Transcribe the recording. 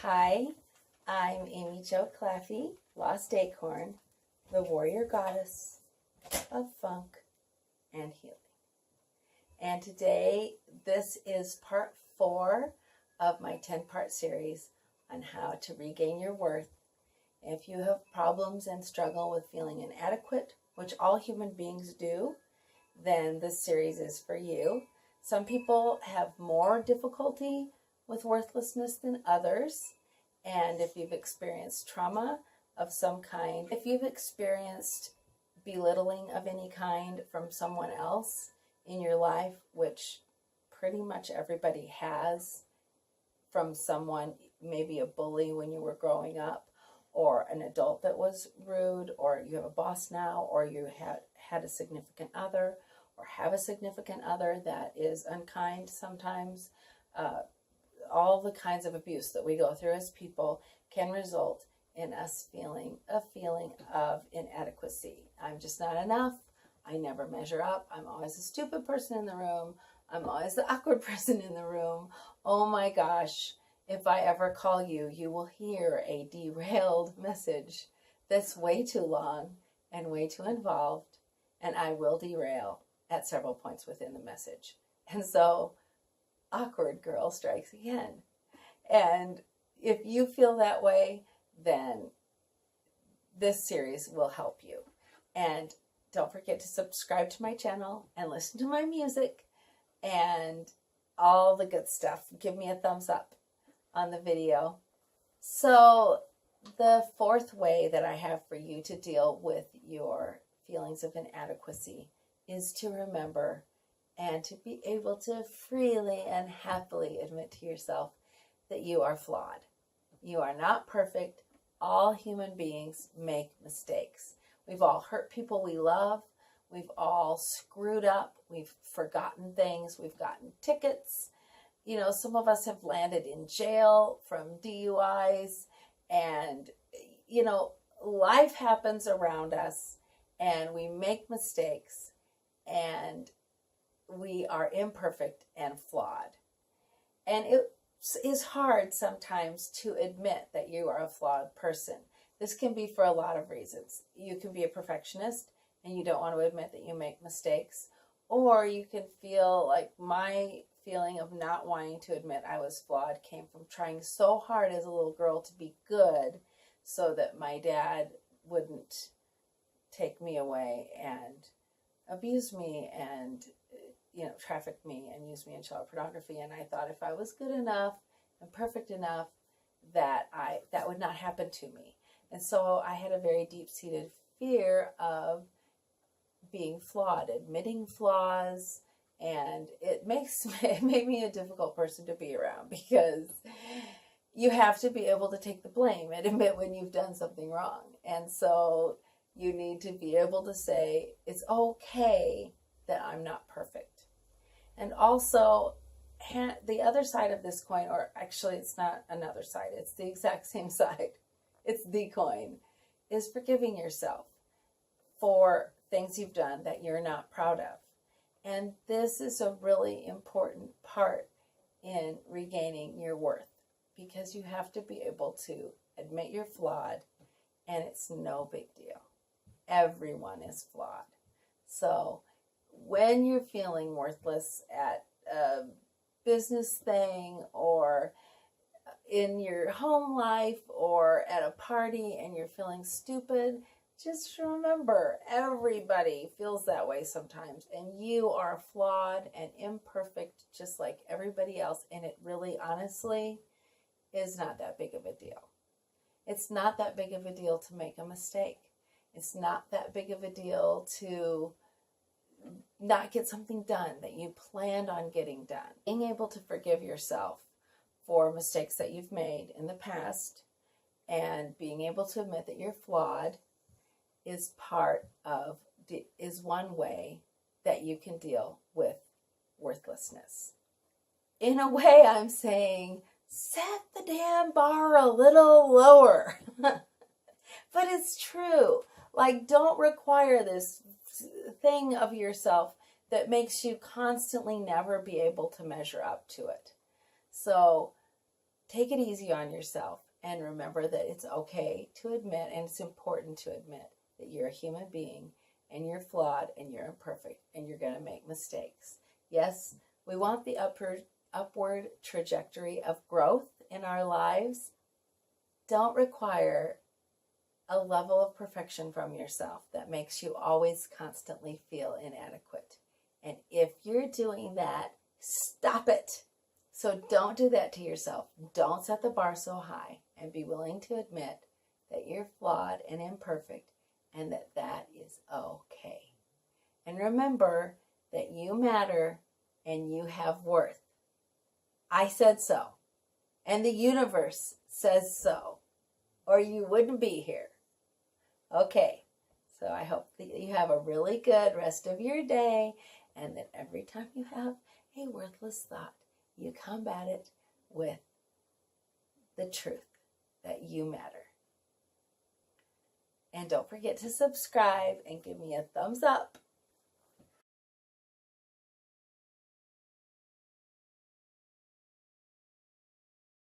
Hi, I'm Amy Jo Claffey, Lost Acorn, the warrior goddess of funk and healing. And today, this is part 4 of my 10-part series on how to regain your worth. If you have problems and struggle with feeling inadequate, which all human beings do, then this series is for you. Some people have more difficulty with worthlessness than others. And if you've experienced trauma of some kind, if you've experienced belittling of any kind from someone else in your life, which pretty much everybody has, from someone, maybe a bully when you were growing up, or an adult that was rude, or you have a boss now, or you had a significant other, or have a significant other that is unkind sometimes. All the kinds of abuse that we go through as people can result in us feeling a feeling of inadequacy. I'm just not enough. I never measure up. I'm always the stupid person in the room. I'm always the awkward person in the room. Oh my gosh. If I ever call you, you will hear a derailed message that's way too long and way too involved, and I will derail at several points within the message. And so, awkward girl strikes again. And if you feel that way, then this series will help you. And don't forget to subscribe to my channel and listen to my music and all the good stuff. Give me a thumbs up on the video. So the fourth way that I have for you to deal with your feelings of inadequacy is to remember and to be able to freely and happily admit to yourself that you are flawed. You are not perfect. All human beings make mistakes. We've all hurt people we love. We've all screwed up. We've forgotten things. We've gotten tickets. You know, some of us have landed in jail from DUIs. And, you know, life happens around us and we make mistakes and we are imperfect and flawed. And it is hard sometimes to admit that you are a flawed person. This can be for a lot of reasons. You can be a perfectionist and you don't want to admit that you make mistakes. Or you can feel like my feeling of not wanting to admit I was flawed came from trying so hard as a little girl to be good so that my dad wouldn't take me away and abuse me and traffic me and use me in child pornography. And I thought if I was good enough and perfect enough that would not happen to me. And so I had a very deep-seated fear of being flawed, admitting flaws, and it made me a difficult person to be around because you have to be able to take the blame and admit when you've done something wrong. And so you need to be able to say, it's okay that I'm not perfect. And also, the other side of this coin, or actually it's not another side, it's the exact same side. It's the coin, is forgiving yourself for things you've done that you're not proud of. And this is a really important part in regaining your worth because you have to be able to admit you're flawed and it's no big deal. Everyone is flawed. So when you're feeling worthless at a business thing or in your home life or at a party and you're feeling stupid, just remember everybody feels that way sometimes, and you are flawed and imperfect just like everybody else, and it really honestly is not that big of a deal. It's not that big of a deal to make a mistake. It's not that big of a deal to not get something done that you planned on getting done. Being able to forgive yourself for mistakes that you've made in the past and being able to admit that you're flawed is one way that you can deal with worthlessness. In a way, I'm saying, set the damn bar a little lower. But it's true. Like, don't require this thing of yourself that makes you constantly never be able to measure up to it. So take it easy on yourself and remember that it's okay to admit, and it's important to admit, that you're a human being and you're flawed and you're imperfect and you're going to make mistakes. Yes, we want the upward trajectory of growth in our lives. Don't require a level of perfection from yourself that makes you always constantly feel inadequate. And if you're doing that, stop it. So don't do that to yourself. Don't set the bar so high, and be willing to admit that you're flawed and imperfect and that that is okay. And remember that you matter and you have worth. I said so. And the universe says so, or you wouldn't be here. Okay, so I hope that you have a really good rest of your day, and that every time you have a worthless thought, you combat it with the truth that you matter. And don't forget to subscribe and give me a thumbs up